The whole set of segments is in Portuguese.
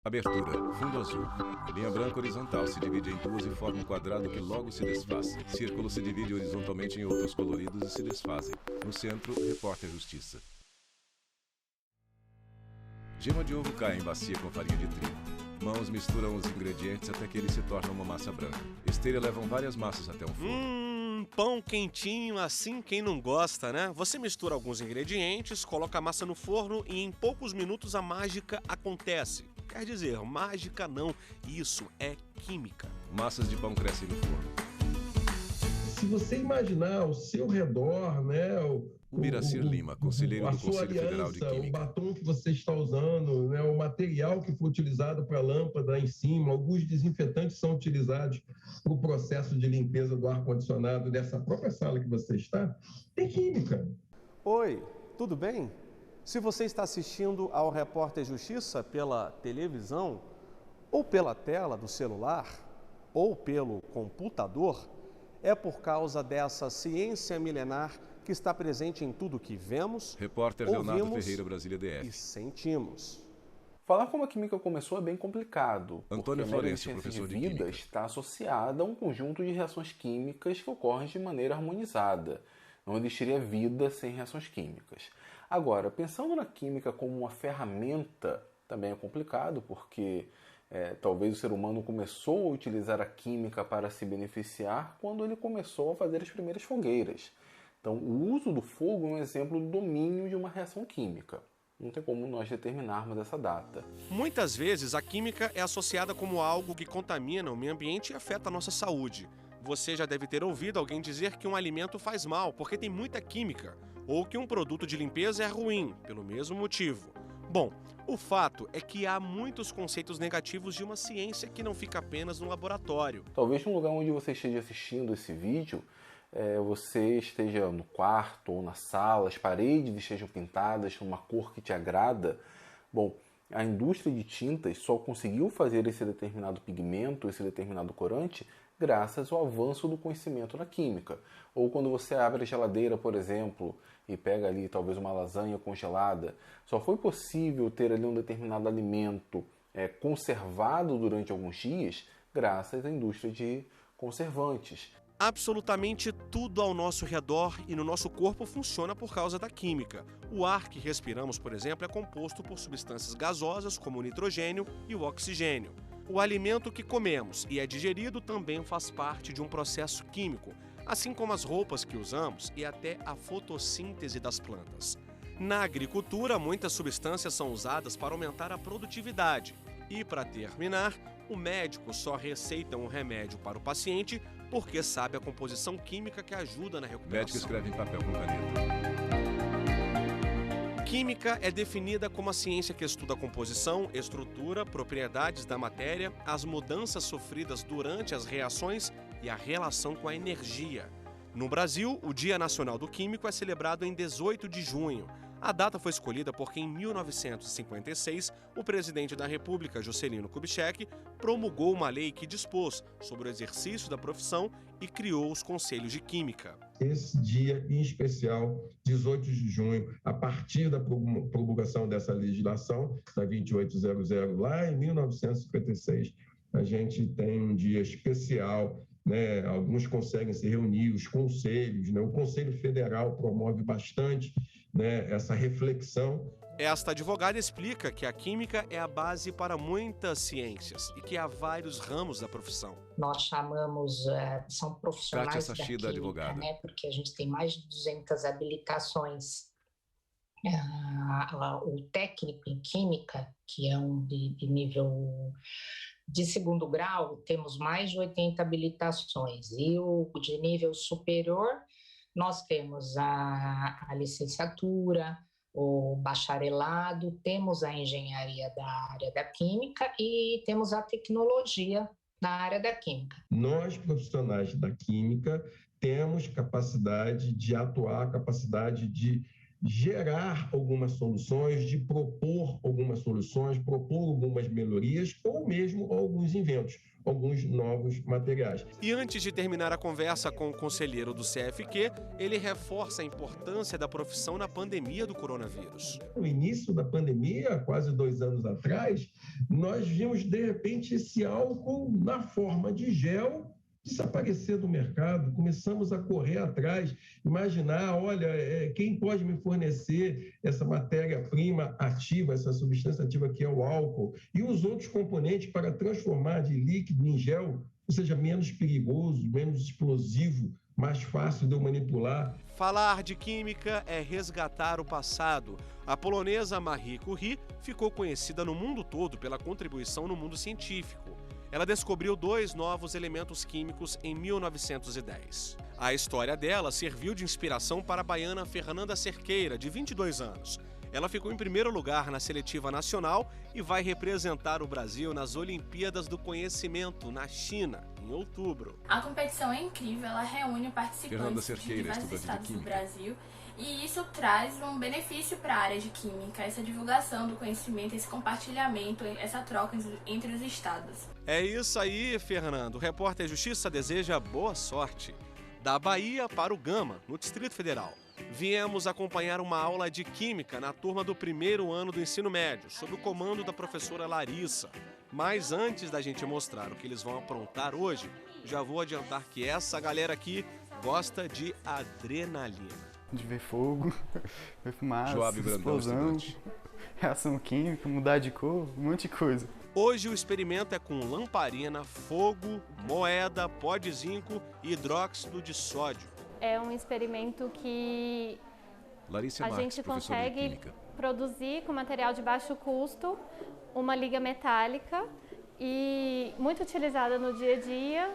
Abertura, fundo azul. Linha branca horizontal se divide em duas e forma um quadrado que logo se desfaz. Círculo se divide horizontalmente em outros coloridos e se desfazem. No centro, repórter Justiça. Gema de ovo cai em bacia com farinha de trigo. Mãos misturam os ingredientes até que ele se torna uma massa branca. Esteira levam várias massas até um forno. Pão quentinho, assim quem não gosta, né? Você mistura alguns ingredientes, coloca a massa no forno e em poucos minutos a mágica acontece. Quer dizer, mágica não, isso é química. Massas de pão crescem no forno. Se você imaginar ao seu redor, né, Biracir Lima, conselheiro do Conselho Federal de Química. O batom que você está usando, né, o material que foi utilizado para a lâmpada em cima, alguns desinfetantes são utilizados para o processo de limpeza do ar-condicionado dessa própria sala que você está, tem química. Oi, tudo bem? Se você está assistindo ao Repórter Justiça pela televisão, ou pela tela do celular, ou pelo computador, é por causa dessa ciência milenar que está presente em tudo que vemos, Repórter Leonardo Ferreira, Brasília DF. E sentimos. Falar como a química começou é bem complicado, Antônio porque Florencio, a professor de vida química, está associada a um conjunto de reações químicas que ocorrem de maneira harmonizada. Não existiria vida sem reações químicas. Agora, pensando na química como uma ferramenta, também é complicado, porque talvez o ser humano começou a utilizar a química para se beneficiar quando ele começou a fazer as primeiras fogueiras. Então, o uso do fogo é um exemplo do domínio de uma reação química. Não tem como nós determinarmos essa data. Muitas vezes a química é associada como algo que contamina o meio ambiente e afeta a nossa saúde. Você já deve ter ouvido alguém dizer que um alimento faz mal porque tem muita química, ou que um produto de limpeza é ruim, pelo mesmo motivo. Bom, o fato é que há muitos conceitos negativos de uma ciência que não fica apenas no laboratório. Talvez no lugar onde você esteja assistindo esse vídeo, você esteja no quarto ou na sala, as paredes estejam pintadas numa cor que te agrada. Bom, a indústria de tintas só conseguiu fazer esse determinado pigmento, esse determinado corante, graças ao avanço do conhecimento na química. Ou quando você abre a geladeira, por exemplo, e pega ali talvez uma lasanha congelada, só foi possível ter ali um determinado alimento conservado durante alguns dias graças à indústria de conservantes. Absolutamente tudo ao nosso redor e no nosso corpo funciona por causa da química. O ar que respiramos, por exemplo, é composto por substâncias gasosas como o nitrogênio e o oxigênio. O alimento que comemos e é digerido também faz parte de um processo químico, assim como as roupas que usamos e até a fotossíntese das plantas. Na agricultura, muitas substâncias são usadas para aumentar a produtividade. E, para terminar, o médico só receita um remédio para o paciente porque sabe a composição química que ajuda na recuperação. Médico escreve em papel com caneta. Química é definida como a ciência que estuda a composição, estrutura, propriedades da matéria, as mudanças sofridas durante as reações e a relação com a energia. No Brasil, o Dia Nacional do Químico é celebrado em 18 de junho. A data foi escolhida porque, em 1956, o presidente da República, Juscelino Kubitschek, promulgou uma lei que dispôs sobre o exercício da profissão e criou os Conselhos de Química. Esse dia em especial, 18 de junho, a partir da promulgação dessa legislação, da 2800, lá em 1956, a gente tem um dia especial, né? Alguns conseguem se reunir, os conselhos, né? O Conselho Federal promove bastante, né, essa reflexão. Esta advogada explica que a química é a base para muitas ciências e que há vários ramos da profissão. Nós chamamos, são profissionais da química, advogada, né, porque a gente tem mais de 200 habilitações. O técnico em química, que é um de nível de segundo grau, temos mais de 80 habilitações. E o de nível superior, nós temos a licenciatura, o bacharelado, temos a engenharia da área da química e temos a tecnologia na área da química. Nós, profissionais da química, temos capacidade de atuar, capacidade de gerar algumas soluções, de propor algumas soluções, propor algumas melhorias ou mesmo alguns inventos, alguns novos materiais. E antes de terminar a conversa com o conselheiro do CFQ, ele reforça a importância da profissão na pandemia do coronavírus. No início da pandemia, quase 2 anos atrás, nós vimos, de repente, esse álcool na forma de gel desaparecer do mercado, começamos a correr atrás, imaginar, olha, quem pode me fornecer essa matéria-prima ativa, essa substância ativa que é o álcool, e os outros componentes para transformar de líquido em gel, ou seja, menos perigoso, menos explosivo, mais fácil de eu manipular. Falar de química é resgatar o passado. A polonesa Marie Curie ficou conhecida no mundo todo pela contribuição no mundo científico. Ela descobriu 2 novos elementos químicos em 1910. A história dela serviu de inspiração para a baiana Fernanda Cerqueira, de 22 anos. Ela ficou em primeiro lugar na seletiva nacional e vai representar o Brasil nas Olimpíadas do Conhecimento, na China, em outubro. A competição é incrível, ela reúne participantes de Cerqueira, diversos estados do Brasil. E isso traz um benefício para a área de química, essa divulgação do conhecimento, esse compartilhamento, essa troca entre os estados. É isso aí, Fernando. O Repórter Justiça deseja boa sorte. Da Bahia para o Gama, no Distrito Federal. Viemos acompanhar uma aula de Química na turma do 1º ano do ensino médio, sob o comando da professora Larissa. Mas antes da gente mostrar o que eles vão aprontar hoje, já vou adiantar que essa galera aqui gosta de adrenalina. De ver fogo, ver fumaça, Joab Brandão, explosão, estudante. reação química, mudar de cor, um monte de coisa. Hoje o experimento é com lamparina, fogo, moeda, pó de zinco e hidróxido de sódio. É um experimento que Larissa a Marques, gente professora de consegue Química. produzir com material de baixo custo uma liga metálica e muito utilizada no dia a dia,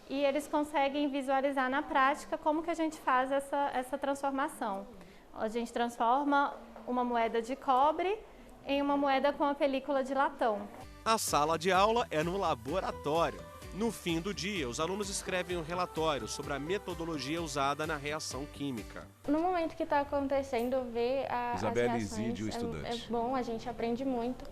e eles conseguem visualizar na prática como que a gente faz essa transformação. A gente transforma uma moeda de cobre em uma moeda com a película de latão. A sala de aula é no laboratório. No fim do dia, os alunos escrevem um relatório sobre a metodologia usada na reação química. No momento que está acontecendo, ver as Isabelle reações Isídio, estudante. é bom, a gente aprende muito.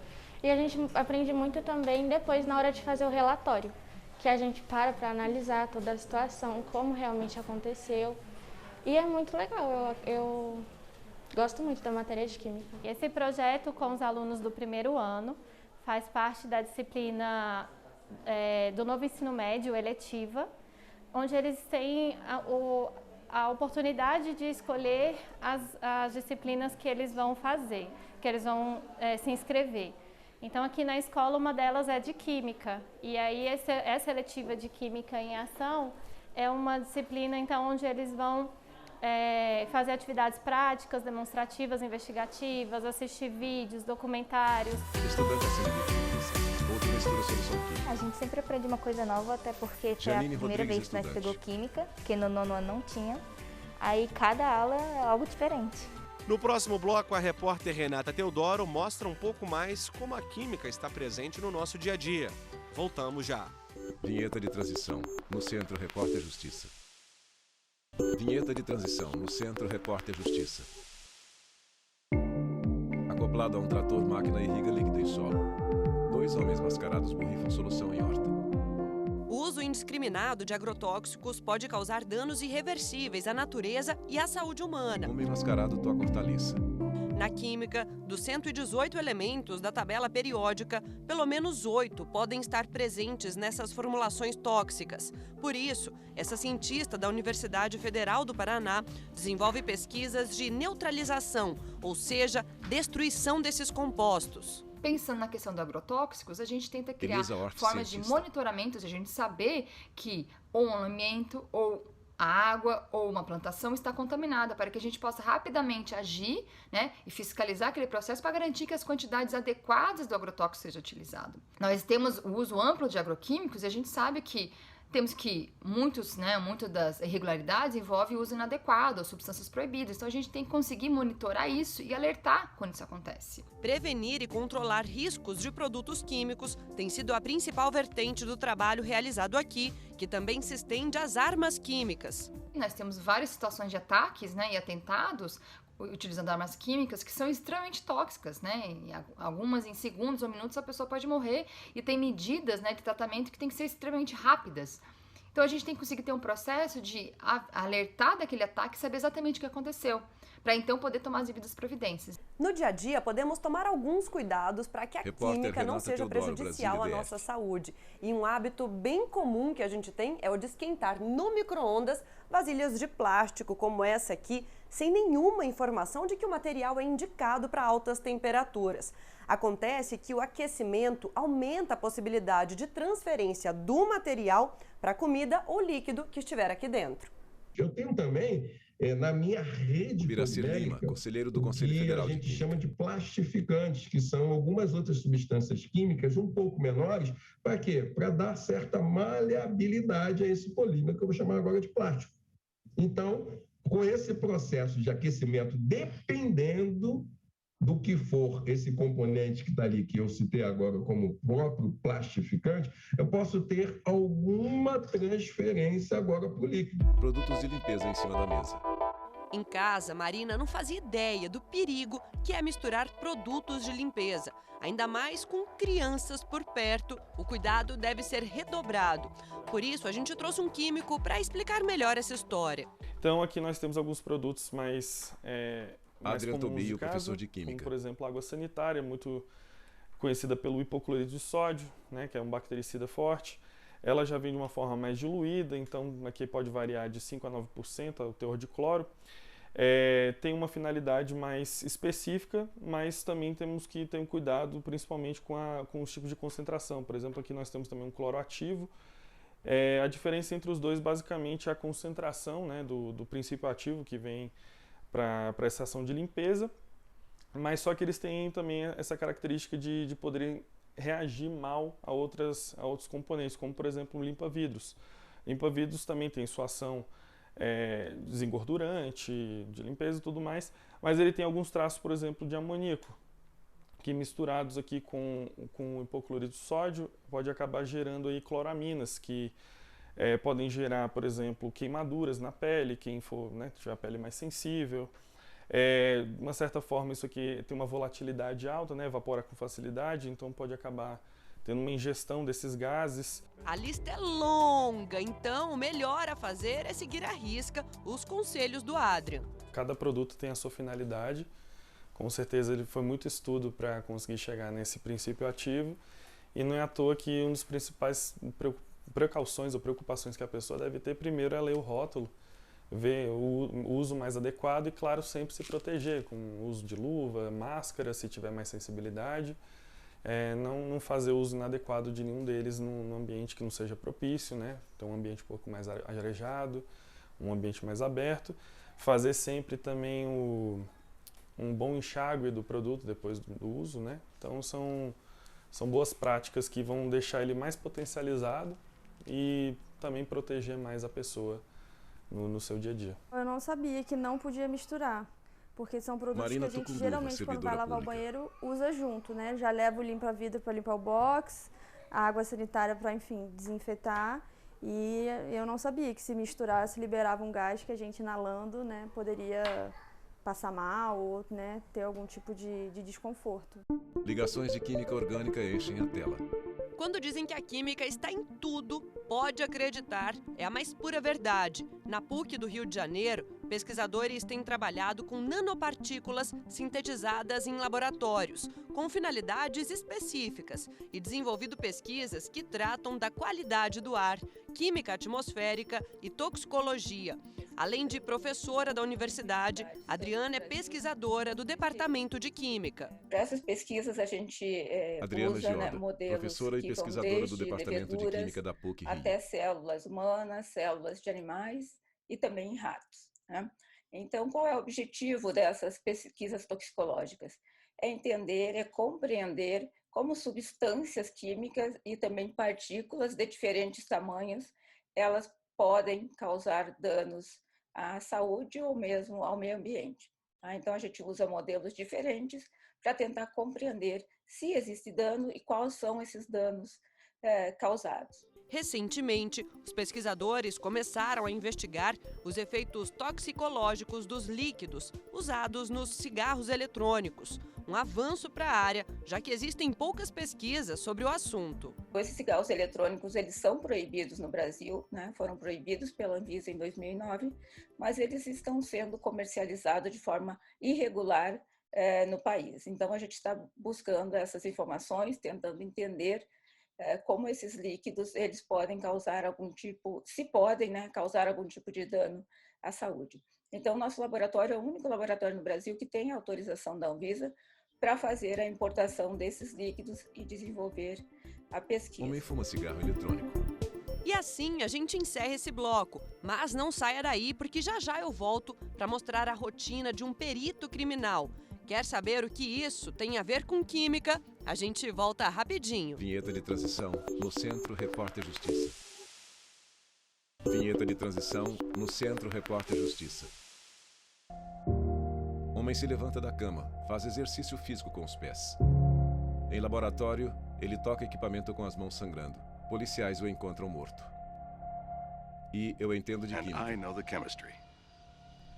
E a gente aprende muito também depois na hora de fazer o relatório, que a gente para analisar toda a situação, como realmente aconteceu. E é muito legal, eu gosto muito da matéria de Química. Esse projeto com os alunos do 1º ano faz parte da disciplina do novo ensino médio, eletiva, onde eles têm a oportunidade de escolher as disciplinas que eles vão fazer, que eles vão se inscrever. Então, aqui na escola, uma delas é de Química. E aí, essa eletiva de Química em Ação é uma disciplina, então, onde eles vão fazer atividades práticas, demonstrativas, investigativas, assistir vídeos, documentários. Estudante assim de outra mistura solução química. A gente sempre aprende uma coisa nova, até porque foi a Janine primeira Rodrigues, vez que nós estudante. pegou Química, que no 9º ano não tinha. Aí, cada aula é algo diferente. No próximo bloco, a repórter Renata Teodoro mostra um pouco mais como a química está presente no nosso dia a dia. Voltamos já. Vinheta de transição, no Centro Repórter Justiça. Vinheta de transição, no Centro Repórter Justiça. Acoplado a um trator, máquina irriga líquido em solo. 2 homens mascarados borrifam solução em horta. O uso indiscriminado de agrotóxicos pode causar danos irreversíveis à natureza e à saúde humana. Homem mascarado toca hortaliça. Na química, dos 118 elementos da tabela periódica, pelo menos 8 podem estar presentes nessas formulações tóxicas. Por isso, essa cientista da Universidade Federal do Paraná desenvolve pesquisas de neutralização, ou seja, destruição desses compostos. Pensando na questão dos agrotóxicos, a gente tenta criar Elisa Hort, formas de cientista. monitoramento, de a gente saber que ou um alimento, ou a água, ou uma plantação está contaminada, para que a gente possa rapidamente agir, né, e fiscalizar aquele processo para garantir que as quantidades adequadas do agrotóxico sejam utilizadas. Nós temos o uso amplo de agroquímicos e a gente sabe que temos que muitas das irregularidades envolvem o uso inadequado ou substâncias proibidas. Então a gente tem que conseguir monitorar isso e alertar quando isso acontece. Prevenir e controlar riscos de produtos químicos tem sido a principal vertente do trabalho realizado aqui, que também se estende às armas químicas. Nós temos várias situações de ataques, né, e atentados utilizando armas químicas que são extremamente tóxicas, né? Algumas em segundos ou minutos a pessoa pode morrer e tem medidas, né, de tratamento que tem que ser extremamente rápidas. Então a gente tem que conseguir ter um processo de alertar daquele ataque e saber exatamente o que aconteceu, para então poder tomar as devidas providências. No dia a dia, podemos tomar alguns cuidados para que a química não seja prejudicial à nossa saúde. E um hábito bem comum que a gente tem é o de esquentar no micro-ondas vasilhas de plástico, como essa aqui, sem nenhuma informação de que o material é indicado para altas temperaturas. Acontece que o aquecimento aumenta a possibilidade de transferência do material para a comida ou líquido que estiver aqui dentro. Eu tenho também, na minha rede Biracir Lima, conselheiro do Conselho Federal de Química. A gente chama de plastificantes, que são algumas outras substâncias químicas um pouco menores. Para quê? Para dar certa maleabilidade a esse polímero, que eu vou chamar agora de plástico. Então, com esse processo de aquecimento, dependendo do que for esse componente que está ali, que eu citei agora como próprio plastificante, eu posso ter alguma transferência agora para o líquido. Produtos de limpeza em cima da mesa. Em casa, Marina não fazia ideia do perigo que é misturar produtos de limpeza. Ainda mais com crianças por perto, o cuidado deve ser redobrado. Por isso, a gente trouxe um químico para explicar melhor essa história. Então, aqui nós temos alguns produtos mais Adriano comuns Tobio, de casa, professor de Química. como, por exemplo, a água sanitária, muito conhecida pelo hipocloreto de sódio, né, que é um bactericida forte. Ela já vem de uma forma mais diluída, então aqui pode variar de 5 a 9% o teor de cloro. Tem uma finalidade mais específica, mas também temos que ter um cuidado principalmente com os tipos de concentração. Por exemplo, aqui nós temos também um cloro ativo. A diferença entre os dois basicamente é a concentração, né, do princípio ativo que vem para essa ação de limpeza, mas só que eles têm também essa característica de poderem reagir mal a outros componentes, como por exemplo o limpa-vidros. Limpa-vidros também tem sua ação desengordurante, de limpeza e tudo mais, mas ele tem alguns traços, por exemplo, de amoníaco, que misturados aqui com o hipocloreto de sódio pode acabar gerando aí cloraminas, que podem gerar, por exemplo, queimaduras na pele, quem for, né, tiver a pele mais sensível. De uma certa forma, isso aqui tem uma volatilidade alta, né, evapora com facilidade, então pode acabar tendo uma ingestão desses gases. A lista é longa, então o melhor a fazer é seguir à risca os conselhos do Adrian. Cada produto tem a sua finalidade, com certeza ele foi muito estudo para conseguir chegar nesse princípio ativo, e não é à toa que um dos principais precauções ou preocupações que a pessoa deve ter primeiro é ler o rótulo, ver o uso mais adequado e, claro, sempre se proteger com o uso de luva, máscara, se tiver mais sensibilidade. Não fazer uso inadequado de nenhum deles num ambiente que não seja propício, né? Então, um ambiente um pouco mais arejado, um ambiente mais aberto. Fazer sempre também um bom enxágue do produto depois do uso, né? Então, são boas práticas que vão deixar ele mais potencializado e também proteger mais a pessoa no seu dia a dia. Eu não sabia que não podia misturar, porque são produtos Marina que a gente Tucunduva, geralmente quando vai lavar pública. o banheiro usa junto, né? Já leva o limpa-vidro para limpar o box, a água sanitária para, enfim, desinfetar. E eu não sabia que se misturasse liberava um gás que a gente inalando, né, poderia passar mal ou, né, ter algum tipo de desconforto. Ligações de química orgânica enchem a tela. Quando dizem que a química está em tudo, pode acreditar, é a mais pura verdade. Na PUC do Rio de Janeiro, pesquisadores têm trabalhado com nanopartículas sintetizadas em laboratórios, com finalidades específicas, e desenvolvido pesquisas que tratam da qualidade do ar, química atmosférica e toxicologia. Além de professora da universidade, Adriana é pesquisadora do Departamento de Química. Para essas pesquisas, a gente Adriana usa Gioda, modelos professora e que vão pesquisadora do desde Departamento de Química da PUC Rio. até células humanas, células de animais e também em ratos, né? Então, qual é o objetivo dessas pesquisas toxicológicas? É entender, é compreender como substâncias químicas e também partículas de diferentes tamanhos, elas podem causar danos à saúde ou mesmo ao meio ambiente. Então, a gente usa modelos diferentes para tentar compreender se existe dano e quais são esses danos causados. Recentemente, os pesquisadores começaram a investigar os efeitos toxicológicos dos líquidos usados nos cigarros eletrônicos. Um avanço para a área, já que existem poucas pesquisas sobre o assunto. Esses cigarros eletrônicos, eles são proibidos no Brasil, né? Foram proibidos pela Anvisa em 2009, mas eles estão sendo comercializados de forma irregular no país. Então, a gente está buscando essas informações, tentando entender como esses líquidos eles podem causar algum tipo, se podem, né, causar algum tipo de dano à saúde. Então, nosso laboratório é o único laboratório no Brasil que tem autorização da Anvisa para fazer a importação desses líquidos e desenvolver a pesquisa. Homem fuma cigarro eletrônico. E assim a gente encerra esse bloco, mas não saia daí porque já eu volto para mostrar a rotina de um perito criminal. Quer saber o que isso tem a ver com química? A gente volta rapidinho. Vinheta de transição no Centro Repórter Justiça. Vinheta de transição no Centro Repórter Justiça. Homem se levanta da cama, faz exercício físico com os pés. Em laboratório, ele toca equipamento com as mãos sangrando. Policiais o encontram morto. E eu entendo de química.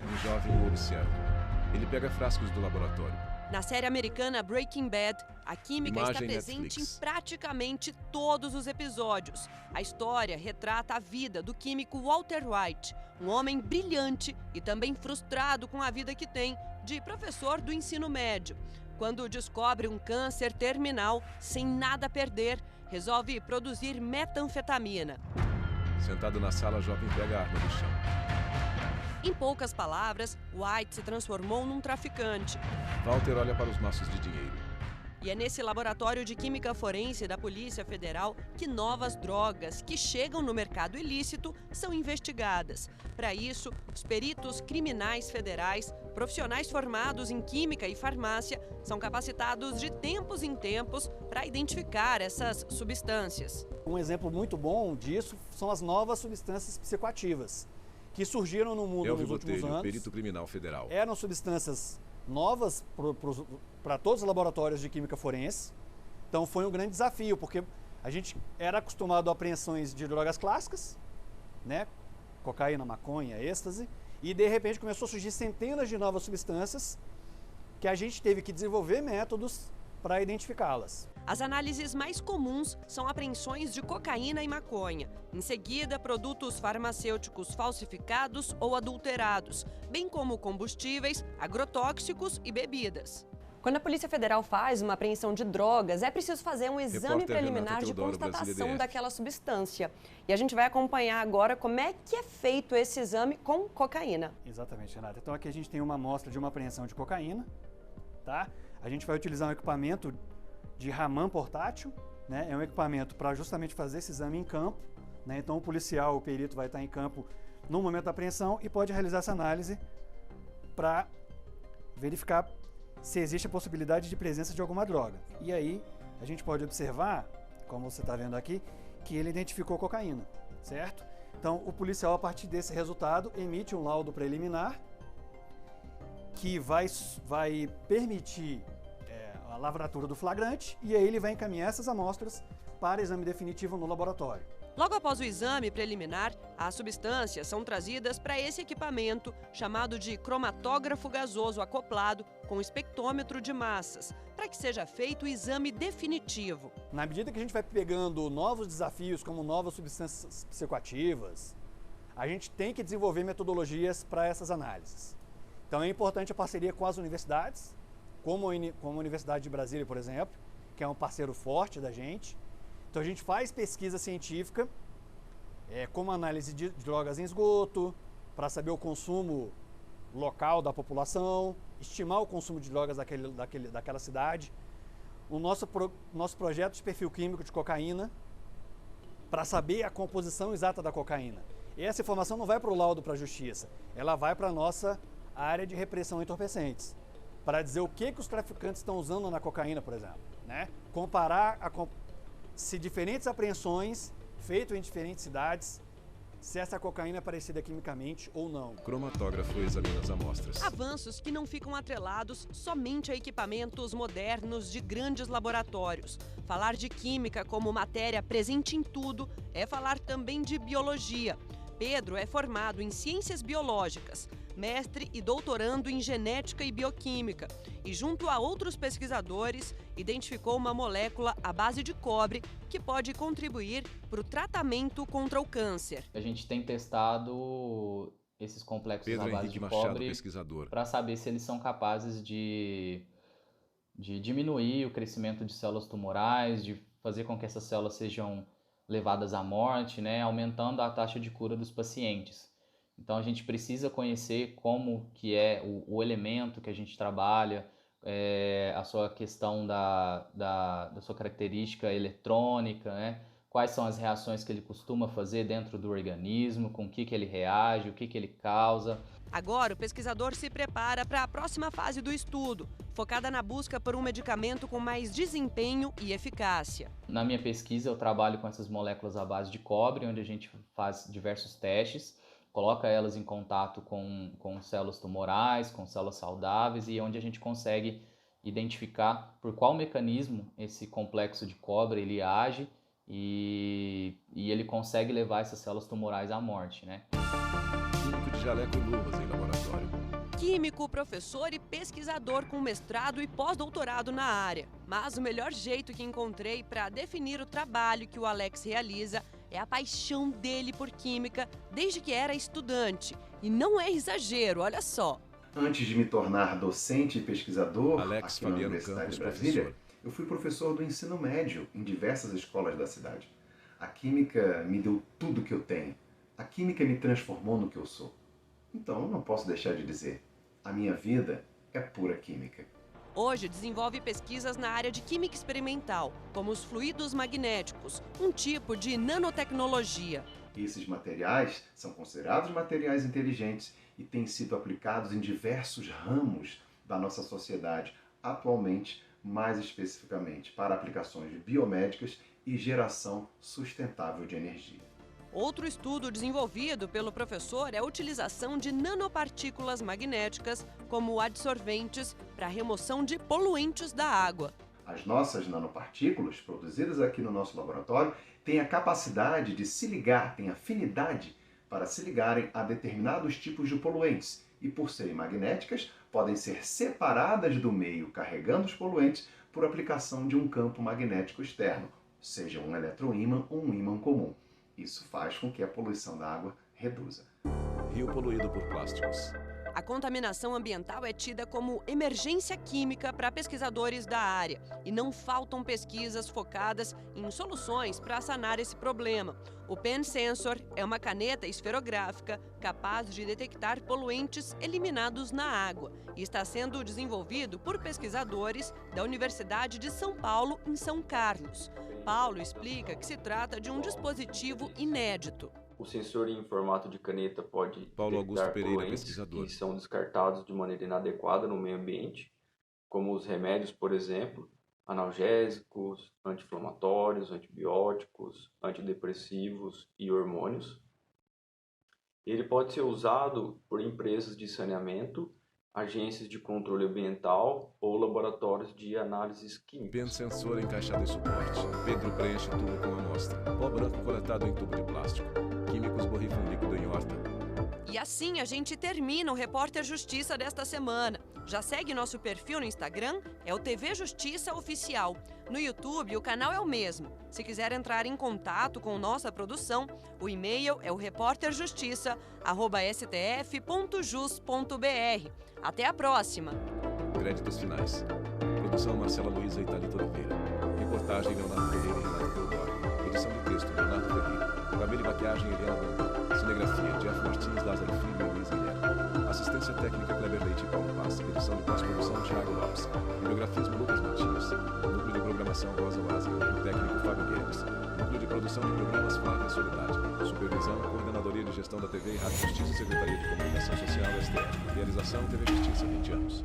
Um jovem o observa. Ele pega frascos do laboratório. Na série americana Breaking Bad, a química está presente Netflix. em praticamente todos os episódios. A história retrata a vida do químico Walter White, um homem brilhante e também frustrado com a vida que tem de professor do ensino médio. Quando descobre um câncer terminal, sem nada a perder, resolve produzir metanfetamina. Sentado na sala, o jovem pega a arma do chão. Em poucas palavras, White se transformou num traficante. Walter olha para os maços de dinheiro. E é nesse laboratório de química forense da Polícia Federal que novas drogas que chegam no mercado ilícito são investigadas. Para isso, os peritos criminais federais, profissionais formados em química e farmácia, são capacitados de tempos em tempos para identificar essas substâncias. Um exemplo muito bom disso são as novas substâncias psicoativas, que surgiram no mundo nos últimos anos. Perito criminal federal. Eram substâncias novas para todos os laboratórios de química forense. Então foi um grande desafio, porque a gente era acostumado a apreensões de drogas clássicas, né? Cocaína, maconha, êxtase, e de repente começou a surgir centenas de novas substâncias que a gente teve que desenvolver métodos para identificá-las. As análises mais comuns são apreensões de cocaína e maconha. Em seguida, produtos farmacêuticos falsificados ou adulterados, bem como combustíveis, agrotóxicos e bebidas. Quando a Polícia Federal faz uma apreensão de drogas, é preciso fazer um exame preliminar de constatação daquela substância. E a gente vai acompanhar agora como é que é feito esse exame com cocaína. Exatamente, Renata. Então aqui a gente tem uma amostra de uma apreensão de cocaína, tá? A gente vai utilizar um equipamento de Raman portátil, né? É um equipamento para justamente fazer esse exame em campo, né? Então o policial, o perito vai estar em campo no momento da apreensão e pode realizar essa análise para verificar se existe a possibilidade de presença de alguma droga. E aí a gente pode observar, como você está vendo aqui, que ele identificou cocaína, certo? Então o policial, a partir desse resultado, emite um laudo preliminar que vai permitir a lavratura do flagrante, e aí ele vai encaminhar essas amostras para exame definitivo no laboratório. Logo após o exame preliminar, as substâncias são trazidas para esse equipamento chamado de cromatógrafo gasoso acoplado com espectrômetro de massas, para que seja feito o exame definitivo. Na medida que a gente vai pegando novos desafios, como novas substâncias psicoativas, a gente tem que desenvolver metodologias para essas análises. Então é importante a parceria com as universidades, como a Universidade de Brasília, por exemplo, que é um parceiro forte da gente. Então a gente faz pesquisa científica, como análise de drogas em esgoto, para saber o consumo local da população, estimar o consumo de drogas daquela cidade. O nosso projeto de perfil químico de cocaína, para saber a composição exata da cocaína. E essa informação não vai para o laudo para a justiça, ela vai para a nossa área de repressão entorpecentes, para dizer o que os traficantes estão usando na cocaína, por exemplo, né? Comparar se diferentes apreensões feitas em diferentes cidades se essa cocaína é parecida quimicamente ou não. O cromatógrafo examina as amostras. Avanços que não ficam atrelados somente a equipamentos modernos de grandes laboratórios. Falar de química como matéria presente em tudo é falar também de biologia. Pedro é formado em ciências biológicas, mestre e doutorando em genética e bioquímica, e junto a outros pesquisadores, identificou uma molécula à base de cobre que pode contribuir para o tratamento contra o câncer. A gente tem testado esses complexos à base de cobre para saber se eles são capazes de diminuir o crescimento de células tumorais, de fazer com que essas células sejam levadas à morte, né, aumentando a taxa de cura dos pacientes. Então a gente precisa conhecer como que é o elemento que a gente trabalha, a sua questão da sua característica eletrônica, né? Quais são as reações que ele costuma fazer dentro do organismo, com o que ele reage, o que ele causa. Agora, o pesquisador se prepara para a próxima fase do estudo, focada na busca por um medicamento com mais desempenho e eficácia. Na minha pesquisa, eu trabalho com essas moléculas à base de cobre, onde a gente faz diversos testes, coloca elas em contato com células tumorais, com células saudáveis, e onde a gente consegue identificar por qual mecanismo esse complexo de cobre ele age e ele consegue levar essas células tumorais à morte, né? Químico de jaleco e luvas em laboratório. Químico, professor e pesquisador com mestrado e pós-doutorado na área. Mas o melhor jeito que encontrei para definir o trabalho que o Alex realiza é a paixão dele por química desde que era estudante. E não é exagero, olha só. Antes de me tornar docente e pesquisador Alex aqui na Universidade de Brasília, eu fui professor do ensino médio em diversas escolas da cidade. A química me deu tudo que eu tenho. A química me transformou no que eu sou. Então, eu não posso deixar de dizer, a minha vida é pura química. Hoje desenvolve pesquisas na área de química experimental, como os fluidos magnéticos, um tipo de nanotecnologia. Esses materiais são considerados materiais inteligentes e têm sido aplicados em diversos ramos da nossa sociedade, atualmente, mais especificamente, para aplicações biomédicas e geração sustentável de energia. Outro estudo desenvolvido pelo professor é a utilização de nanopartículas magnéticas como adsorventes para a remoção de poluentes da água. As nossas nanopartículas, produzidas aqui no nosso laboratório, têm a capacidade de se ligar, têm afinidade para se ligarem a determinados tipos de poluentes e, por serem magnéticas, podem ser separadas do meio carregando os poluentes por aplicação de um campo magnético externo, seja um eletroímã ou um ímã comum. Isso faz com que a poluição da água reduza. Rio poluído por plásticos. A contaminação ambiental é tida como emergência química para pesquisadores da área e não faltam pesquisas focadas em soluções para sanar esse problema. O Pen Sensor é uma caneta esferográfica capaz de detectar poluentes eliminados na água e está sendo desenvolvido por pesquisadores da Universidade de São Paulo, em São Carlos. Paulo explica que se trata de um dispositivo inédito. O sensor em formato de caneta pode Paulo Augusto Pereira, poluentes pesquisador, que são descartados de maneira inadequada no meio ambiente, como os remédios, por exemplo, analgésicos, anti-inflamatórios, antibióticos, antidepressivos e hormônios. Ele pode ser usado por empresas de saneamento, agências de controle ambiental ou laboratórios de análises químicas. Pen sensor encaixado em suporte. Pedro preenche tubo com amostra. Pó branco coletado em tubo de plástico. Químicos borrifam líquido em horta. E assim a gente termina o Repórter Justiça desta semana. Já segue nosso perfil no Instagram, é o TV Justiça Oficial. No YouTube, o canal é o mesmo. Se quiser entrar em contato com nossa produção, o e-mail é o reporterjustiça@stf.jus.br. Até a próxima! Créditos finais. Produção Marcela Luiza e Thalita Oliveira. Reportagem Leonardo Ferreira e Renato Teodoro. Edição de texto Leonardo Ferreira. Cabelo e maquiagem Eliana Banda. Cinegrafia Jeff Martins, Lázaro Filho e Luiz Guilherme. Assistência técnica Kleber Leite e Paulo Paz. Edição de pós-produção Thiago Lopes. Bibliografismo Lucas Matias. Núcleo de programação Rosa Wazi. Núcleo técnico Fábio Guedes. Núcleo de produção de programas Flávia Soledade. Supervisão, Coordenadoria de Gestão da TV e Rádio Justiça, Secretaria de Comunicação Social, STF. Realização TV Justiça, 20 anos.